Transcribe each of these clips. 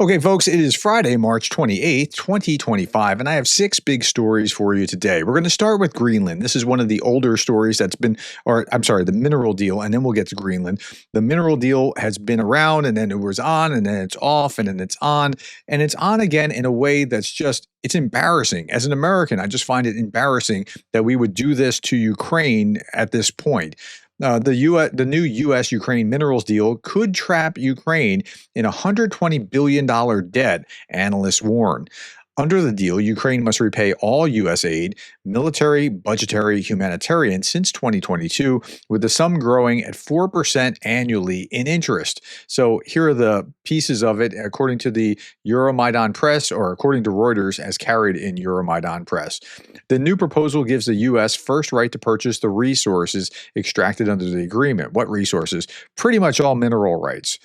Okay, folks, it is Friday, March 28th, 2025, and I have six big stories for you today. We're going to start with Greenland. This is one of the older stories that's been, or I'm sorry, the mineral deal, and then we'll get to Greenland. The mineral deal has been around, and then it was on, and then it's off, and then it's on again in a way that's just, it's embarrassing. As an American, I just find it embarrassing that we would do this to Ukraine at this point. The new U.S.-Ukraine minerals deal could trap Ukraine in a $120 billion debt, analysts warn. Under the deal, Ukraine must repay all U.S. aid, military, budgetary, humanitarian, since 2022, with the sum growing at 4% annually in interest. So here are the pieces of it, according to the Euromaidan Press, or according to Reuters, as carried in Euromaidan Press. The new proposal gives the U.S. first right to purchase the resources extracted under the agreement. What resources? Pretty much all mineral rights.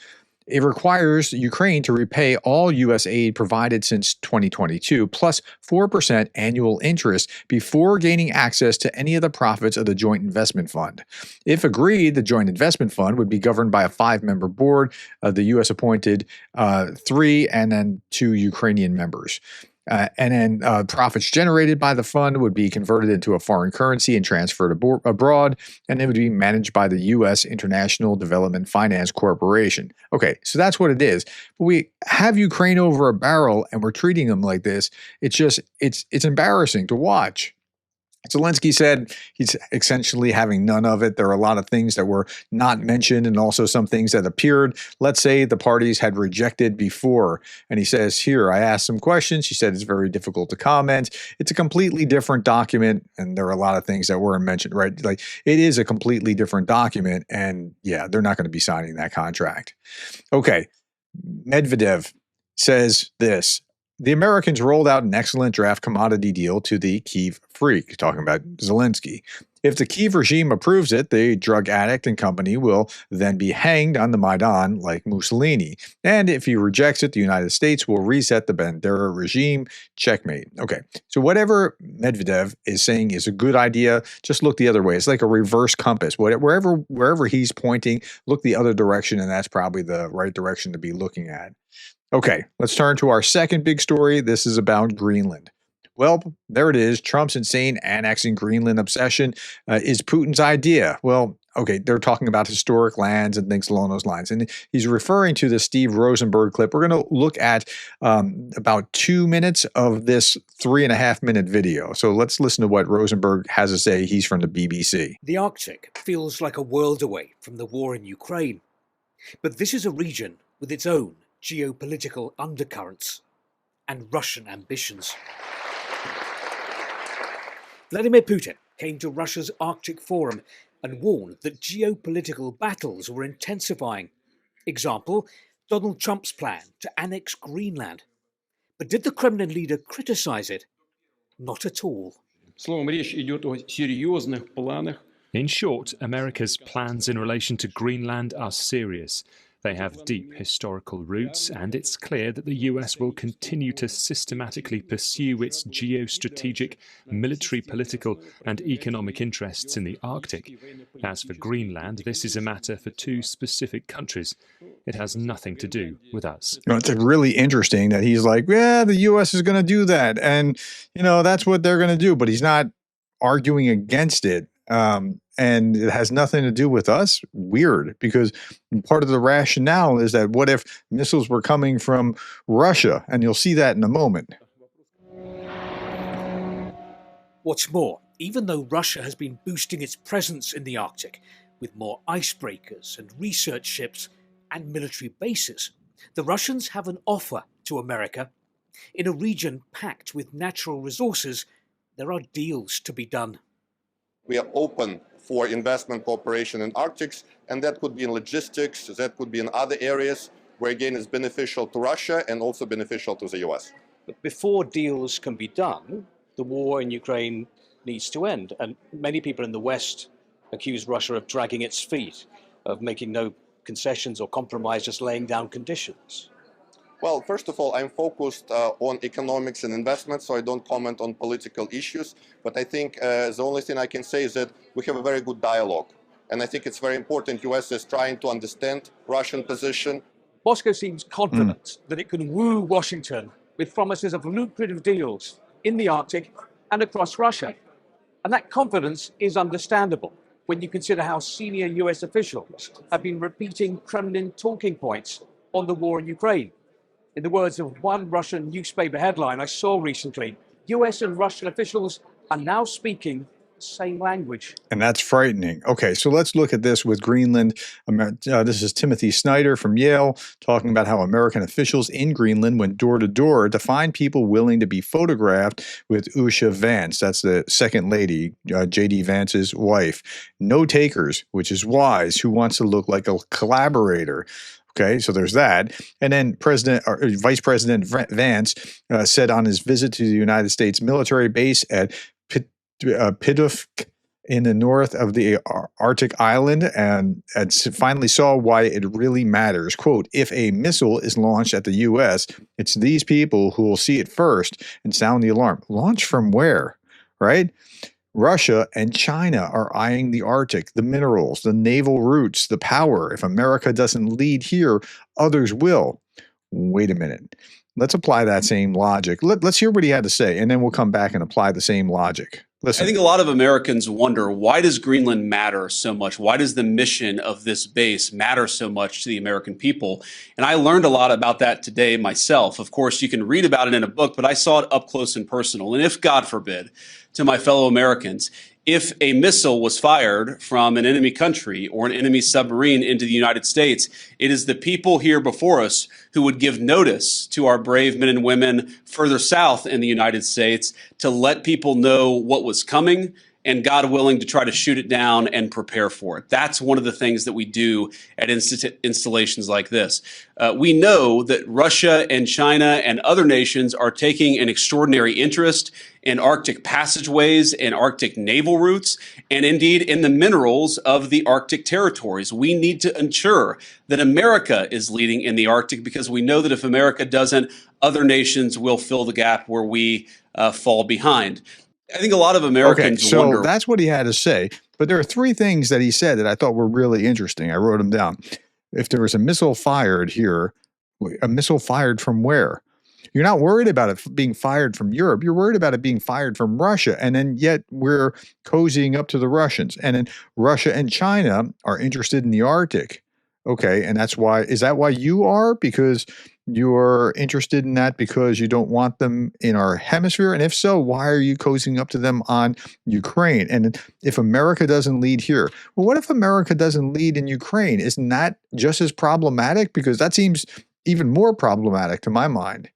It requires Ukraine to repay all U.S. aid provided since 2022, plus 4% annual interest before gaining access to any of the profits of the Joint Investment Fund. If agreed, the Joint Investment Fund would be governed by a 5-member board. The U.S. appointed 3 and then 2 Ukrainian members. And then profits generated by the fund would be converted into a foreign currency and transferred abroad, and it would be managed by the U.S. International Development Finance Corporation. Okay, so that's what it is. But we have Ukraine over a barrel, and we're treating them like this. It's just, it's embarrassing to watch. Zalensky said he's essentially having none of it. There are a lot of things that were not mentioned and also some things that appeared, let's say, the parties had rejected before. And he says, here, I asked some questions. She said it's very difficult to comment. It's a completely different document. And there are a lot of things that weren't mentioned, right? Like, it is a completely different document. And yeah, they're not going to be signing that contract. Okay. Medvedev says this. The Americans rolled out an excellent draft commodity deal to the Kyiv freak, talking about Zalensky. If the Kyiv regime approves it, the drug addict and company will then be hanged on the Maidan like Mussolini. And if he rejects it, the United States will reset the Bandera regime. Checkmate. Okay, so whatever Medvedev is saying is a good idea, just look the other way. It's like a reverse compass. Wherever he's pointing, look the other direction, and that's probably the right direction to be looking at. Okay, let's turn to our second big story. This is about Greenland. Well, there it is. Trump's insane annexing Greenland obsession is Putin's idea. Well, okay, they're talking about historic lands and things along those lines. And he's referring to the Steve Rosenberg clip. We're going to look at about 2 minutes of this 3.5-minute video. So let's listen to what Rosenberg has to say. He's from the BBC. The Arctic feels like a world away from the war in Ukraine. But this is a region with its own geopolitical undercurrents and Russian ambitions. Vladimir Putin came to Russia's Arctic Forum and warned that geopolitical battles were intensifying. Example, Donald Trump's plan to annex Greenland. But did the Kremlin leader criticize it? Not at all. In short, America's plans in relation to Greenland are serious. They have deep historical roots, and it's clear that the US will continue to systematically pursue its geostrategic, military, political, and economic interests in the Arctic. As for Greenland, this is a matter for 2 specific countries. It has nothing to do with us. It's really interesting that he's like, yeah, the US is going to do that. And, that's what they're going to do. But he's not arguing against it. And it has nothing to do with us. Weird, because part of the rationale is that what if missiles were coming from Russia? And you'll see that in a moment. What's more, even though Russia has been boosting its presence in the Arctic with more icebreakers and research ships and military bases, the Russians have an offer to America. In a region packed with natural resources, there are deals to be done. We are open for investment cooperation in Arctics, and that could be in logistics, that could be in other areas where, again, it's beneficial to Russia and also beneficial to the US. But before deals can be done, the war in Ukraine needs to end. And many people in the West accuse Russia of dragging its feet, of making no concessions or compromise, just laying down conditions. Well, first of all, I'm focused on economics and investment, so I don't comment on political issues. But I think the only thing I can say is that we have a very good dialogue. And I think it's very important. US is trying to understand Russian position. Moscow seems confident that it can woo Washington with promises of lucrative deals in the Arctic and across Russia. And that confidence is understandable when you consider how senior US officials have been repeating Kremlin talking points on the war in Ukraine. In the words of one Russian newspaper headline I saw recently, US and Russian officials are now speaking the same language. And that's frightening. Okay, so let's look at this with Greenland. This is Timothy Snyder from Yale talking about how American officials in Greenland went door to door to find people willing to be photographed with Usha Vance. That's the second lady, J.D. Vance's wife. No takers, which is wise. Who wants to look like a collaborator? Okay, so there's that. And then Vice President Vance said on his visit to the United States military base at Pidovsk in the north of the Arctic island and finally saw why it really matters. Quote, if a missile is launched at the U.S., it's these people who will see it first and sound the alarm. Launch from where, right? Russia and China are eyeing the Arctic, the minerals, the naval routes, the power. If America doesn't lead here, others will. Wait a minute. Let's apply that same logic. Let's hear what he had to say, and then we'll come back and apply the same logic. Listen. I think a lot of Americans wonder, why does Greenland matter so much? Why does the mission of this base matter so much to the American people? And I learned a lot about that today myself. Of course, you can read about it in a book, but I saw it up close and personal. And if, God forbid, to my fellow Americans, if a missile was fired from an enemy country or an enemy submarine into the United States, it is the people here before us who would give notice to our brave men and women further south in the United States to let people know what was coming and, God willing, to try to shoot it down and prepare for it. That's one of the things that we do at installations like this. We know that Russia and China and other nations are taking an extraordinary interest in Arctic passageways and Arctic naval routes, and indeed in the minerals of the Arctic territories. We need to ensure that America is leading in the Arctic, because we know that if America doesn't, other nations will fill the gap where we fall behind. I think a lot of Americans wonder. That's what he had to say. But there are three things that he said that I thought were really interesting. I wrote them down. If there was a missile fired here, a missile fired from where? You're not worried about it being fired from Europe. You're worried about it being fired from Russia. And then yet we're cozying up to the Russians. And then Russia and China are interested in the Arctic. Okay. And that's why, is that why you are? Because you're interested in that because you don't want them in our hemisphere? And if so, why are you cozying up to them on Ukraine? And if America doesn't lead here, well, what if America doesn't lead in Ukraine? Isn't that just as problematic? Because that seems even more problematic to my mind.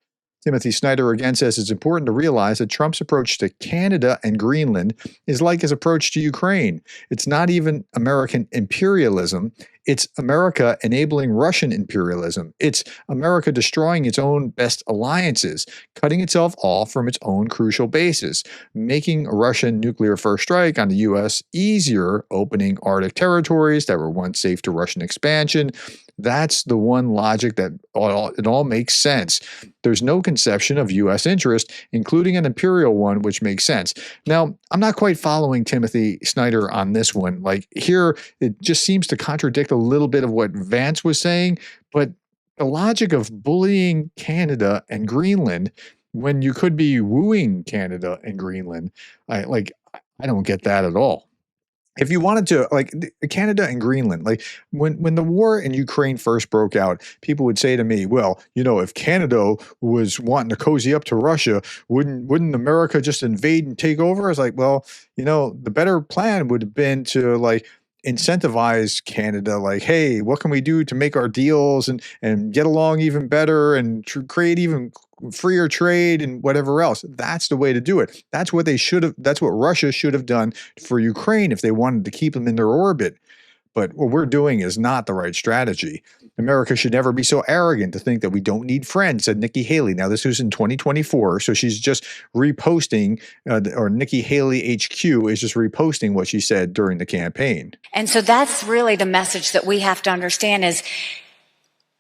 Timothy Snyder again says it's important to realize that Trump's approach to Canada and Greenland is like his approach to Ukraine. It's not even American imperialism. It's America enabling Russian imperialism. It's America destroying its own best alliances, cutting itself off from its own crucial bases, making a Russian nuclear first strike on the U.S. easier, opening Arctic territories that were once safe to Russian expansion. That's the one logic that it all makes sense. There's no conception of U.S. interest, including an imperial one, which makes sense. Now, I'm not quite following Timothy Snyder on this one. Like here, it just seems to contradict a little bit of what Vance was saying, but the logic of bullying Canada and Greenland when you could be wooing Canada and Greenland, I don't get that at all. If you wanted to, like Canada and Greenland, like when the war in Ukraine first broke out, people would say to me, well, you know, if Canada was wanting to cozy up to Russia, wouldn't America just invade and take over? I was like, well, you know, the better plan would have been to like incentivize Canada, like, hey, what can we do to make our deals and get along even better and create even freer trade and whatever else. That's the way to do it. That's what they should have. That's what Russia should have done for Ukraine if they wanted to keep them in their orbit. But what we're doing is not the right strategy. America should never be so arrogant to think that we don't need friends, said Nikki Haley. Now, this was in 2024, so she's just reposting, or Nikki Haley HQ is just reposting what she said during the campaign. And so that's really the message that we have to understand is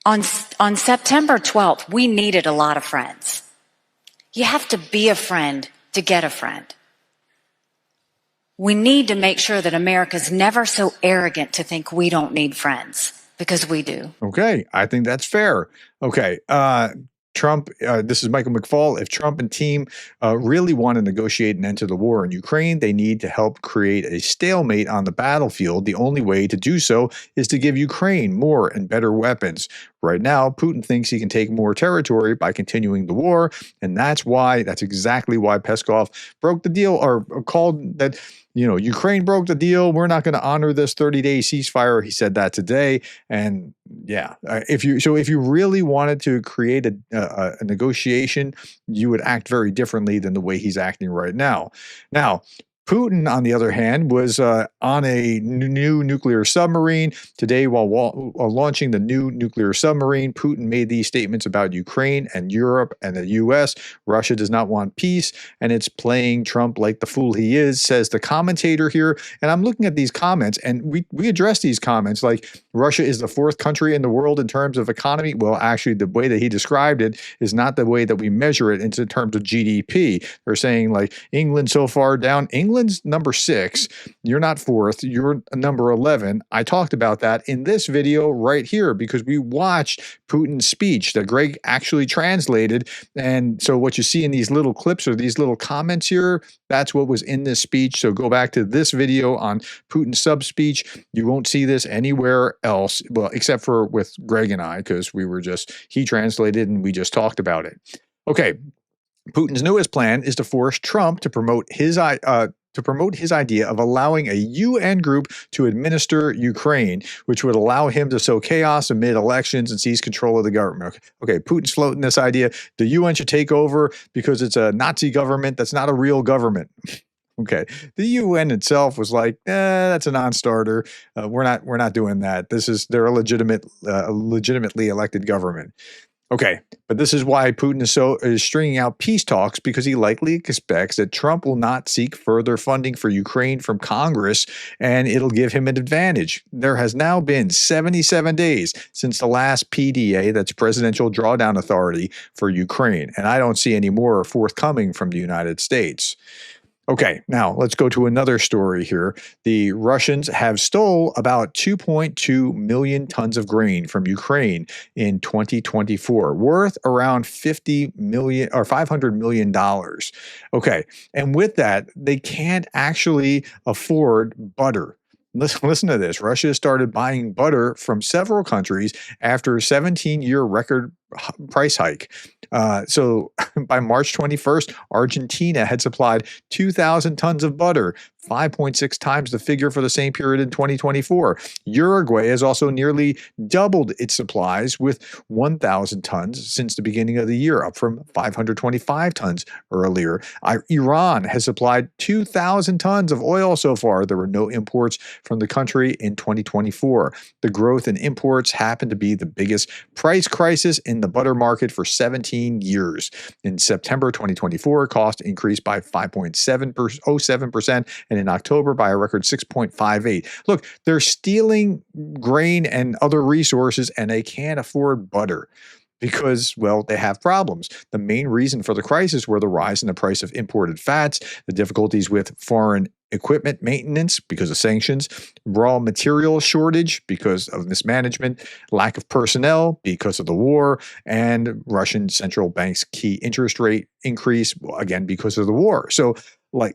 on September 12th, we needed a lot of friends. You have to be a friend to get a friend. We need to make sure that America's never so arrogant to think we don't need friends, because we do. Okay, I think that's fair. Okay, Trump, this is Michael McFaul. If Trump and team really want to negotiate an end to the war in Ukraine, they need to help create a stalemate on the battlefield. The only way to do so is to give Ukraine more and better weapons. Right now, Putin thinks he can take more territory by continuing the war, and that's exactly why Peskov broke the deal, or called that, Ukraine broke the deal. We're not going to honor this 30-day ceasefire. He said that today. And yeah, if you really wanted to create a negotiation, you would act very differently than the way he's acting right now. Now, Putin, on the other hand, was on a new nuclear submarine. Today, while launching the new nuclear submarine, Putin made these statements about Ukraine and Europe and the US. Russia does not want peace, and it's playing Trump like the fool he is, says the commentator here. And I'm looking at these comments, and we address these comments like Russia is the fourth country in the world in terms of economy. Well, actually, the way that he described it is not the way that we measure it in terms of GDP. They're saying like England so far down. England's number 6. You're not 4th. You're number 11. I talked about that in this video right here because we watched Putin's speech that Greg actually translated. And so what you see in these little clips or these little comments here, that's what was in this speech. So go back to this video on Putin's sub-speech. You won't see this anywhere else, well, except for with Greg and I, because he translated and we just talked about it. Okay. Putin's newest plan is to force Trump to promote his idea of allowing a UN group to administer Ukraine, which would allow him to sow chaos amid elections and seize control of the government. Okay, Putin's floating this idea. The UN should take over because it's a Nazi government that's not a real government. Okay, the UN itself was like, that's a non-starter. We're not doing that. They're a legitimately elected government. Okay, but this is why Putin is stringing out peace talks, because he likely expects that Trump will not seek further funding for Ukraine from Congress, and it'll give him an advantage. There has now been 77 days since the last PDA, that's Presidential Drawdown Authority, for Ukraine, and I don't see any more forthcoming from the United States. Okay, now let's go to another story here. The Russians have stole about 2.2 million tons of grain from Ukraine in 2024, worth around $50 million or $500 million. Okay, and with that, they can't actually afford butter. Listen to this. Russia started buying butter from several countries after a 17-year record price hike. So by March 21st, Argentina had supplied 2,000 tons of butter, 5.6 times the figure for the same period in 2024. Uruguay has also nearly doubled its supplies with 1,000 tons since the beginning of the year, up from 525 tons earlier. Iran has supplied 2,000 tons of oil so far. There were no imports from the country in 2024. The growth in imports happened to be the biggest price crisis in the butter market for 17 years. In September 2024, cost increased by 5.07%, and in October by a record 6.58. Look, they're stealing grain and other resources, and they can't afford butter because, well, they have problems. The main reason for the crisis were the rise in the price of imported fats, the difficulties with foreign equipment maintenance because of sanctions, raw material shortage because of mismanagement, lack of personnel because of the war, and Russian central bank's key interest rate increase, again, because of the war. So,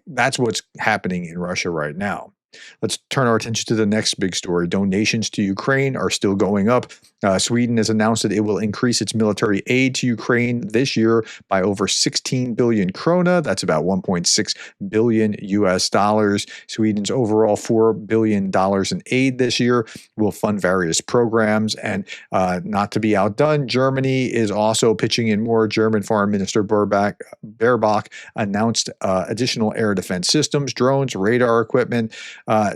that's what's happening in Russia right now. Let's turn our attention to the next big story. Donations to Ukraine are still going up. Sweden has announced that it will increase its military aid to Ukraine this year by over 16 billion krona. That's about 1.6 billion US dollars. Sweden's overall $4 billion in aid this year will fund various programs. And not to be outdone, Germany is also pitching in more. German Foreign Minister Baerbock announced additional air defense systems, drones, radar equipment.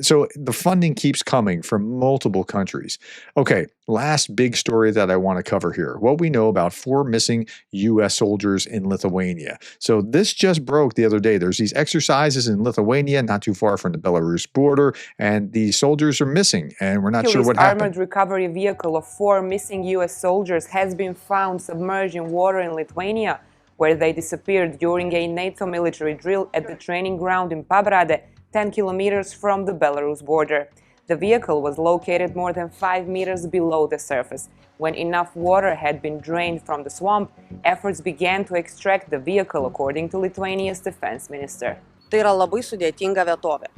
So the funding keeps coming from multiple countries. Okay, last big story that I want to cover here. What we know about 4 missing U.S. soldiers in Lithuania. So this just broke the other day. There's these exercises in Lithuania, not too far from the Belarus border, and the soldiers are missing, and we're not sure what happened. Armored recovery vehicle of 4 missing U.S. soldiers has been found submerged in water in Lithuania, where they disappeared during a NATO military drill at the training ground in Pabrade, 10 kilometers from the Belarus border. The vehicle was located more than 5 meters below the surface. When enough water had been drained from the swamp, efforts began to extract the vehicle, according to Lithuania's defense minister. Tai yra labai sudėtinga vietovė.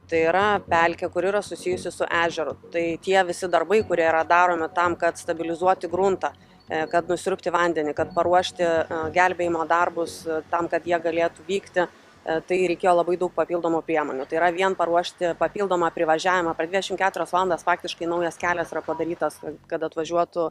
Tai yra pelkė, kur yra susijusi su ežeru. Tai tie visi darbai, kurie yra daromi tam, kad stabilizuoti gruntą, kad nusiurbti vandenį, kad paruošti gelbėjimo darbus tam, kad jie galėtų vykti, tai reikėjo labai daug papildomų priemonių. Tai yra vien paruošti papildomą privažiavimą. Per 24 valandas faktiškai naujas kelias yra padarytas, kad atvažiuotų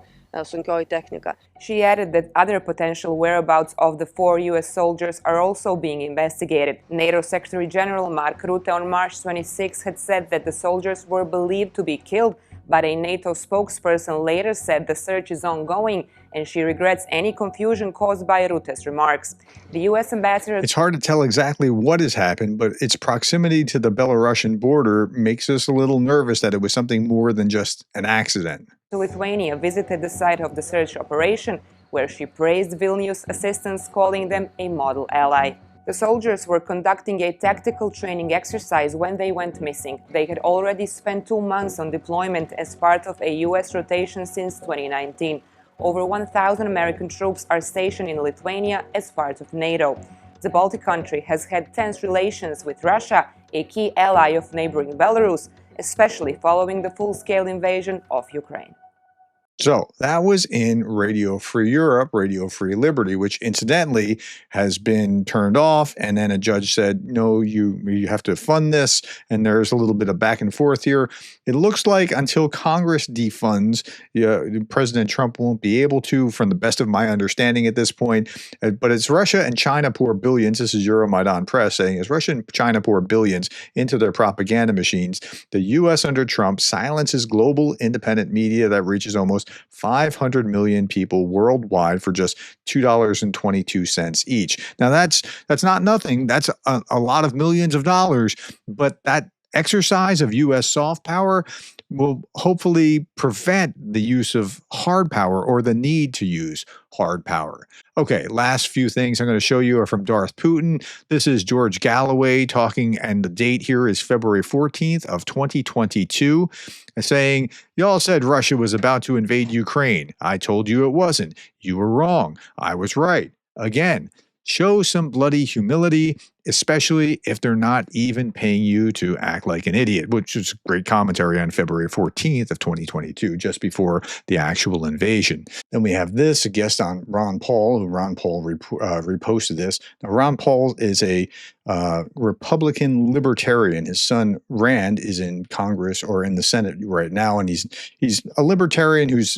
sunkioji technika. She added that other potential whereabouts of the 4 US soldiers are also being investigated. NATO Secretary General Mark Rutte on March 26 had said that the soldiers were believed to be killed, but a NATO spokesperson later said the search is ongoing, and she regrets any confusion caused by Rutte's remarks. The U.S. ambassador... It's hard to tell exactly what has happened, but its proximity to the Belarusian border makes us a little nervous that it was something more than just an accident. Lithuania visited the site of the search operation, where she praised Vilnius' assistance, calling them a model ally. The soldiers were conducting a tactical training exercise when they went missing. They had already spent 2 months on deployment as part of a U.S. rotation since 2019. Over 1,000 American troops are stationed in Lithuania as part of NATO. The Baltic country has had tense relations with Russia, a key ally of neighboring Belarus, especially following the full-scale invasion of Ukraine. So that was in Radio Free Europe, Radio Free Liberty, which incidentally has been turned off. And then a judge said, no, you have to fund this. And there's a little bit of back and forth here. It looks like until Congress defunds, President Trump won't be able to, from the best of my understanding at this point. But it's Russia and China pour billions. This is Euromaidan Press saying, as Russia and China pour billions into their propaganda machines, the U.S. under Trump silences global independent media that reaches almost 500 million people worldwide for just $2.22 each. Now that's not nothing. That's a lot of millions of dollars, but that exercise of U.S. soft power will hopefully prevent the use of hard power or the need to use hard power. Okay, last few things I'm going to show you are from Darth Putin. This is George Galloway talking, and the date here is February 14th of 2022, saying, y'all said Russia was about to invade Ukraine. I told you it wasn't. You were wrong. I was right. Again, show some bloody humility, especially if they're not even paying you to act like an idiot, which is great commentary on February 14th of 2022, just before the actual invasion. Then we have this, a guest on Ron Paul, who Ron Paul reposted this. Now, Ron Paul is a Republican libertarian. His son Rand is in Congress or in the Senate right now, and he's a libertarian who's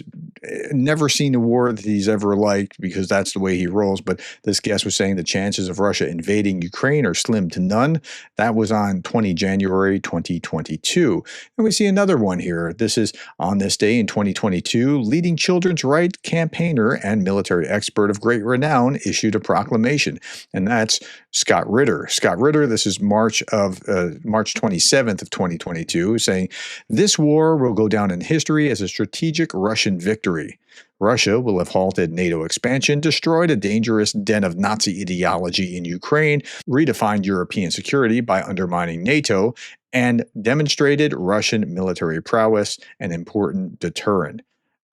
never seen a war that he's ever liked because that's the way he rolls. But this guest was saying the chances of Russia invading Ukraine are slim to none. That was on 20 January 2022. And we see another one here. This is on this day in 2022, leading children's rights campaigner and military expert of great renown issued a proclamation, and that's Scott Ritter. Scott Ritter, this is March 27th of 2022, saying, this war will go down in history as a strategic Russian victory. Russia will have halted NATO expansion, destroyed a dangerous den of Nazi ideology in Ukraine, redefined European security by undermining NATO, and demonstrated Russian military prowess, an important deterrent.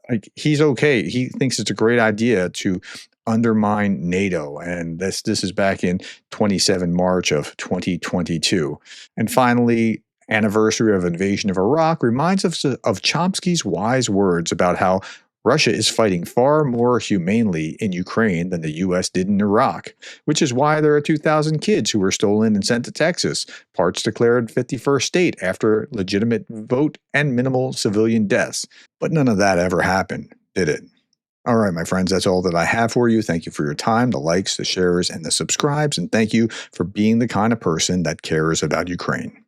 Like, he's okay. He thinks it's a great idea to undermine NATO, and this is back in 27 March of 2022. And finally, anniversary of invasion of Iraq reminds us of Chomsky's wise words about how Russia is fighting far more humanely in Ukraine than the U.S. did in Iraq, which is why there are 2,000 kids who were stolen and sent to Texas, parts declared 51st state after legitimate vote and minimal civilian deaths. But none of that ever happened, did it? All right, my friends, that's all that I have for you. Thank you for your time, the likes, the shares, and the subscribes, and thank you for being the kind of person that cares about Ukraine.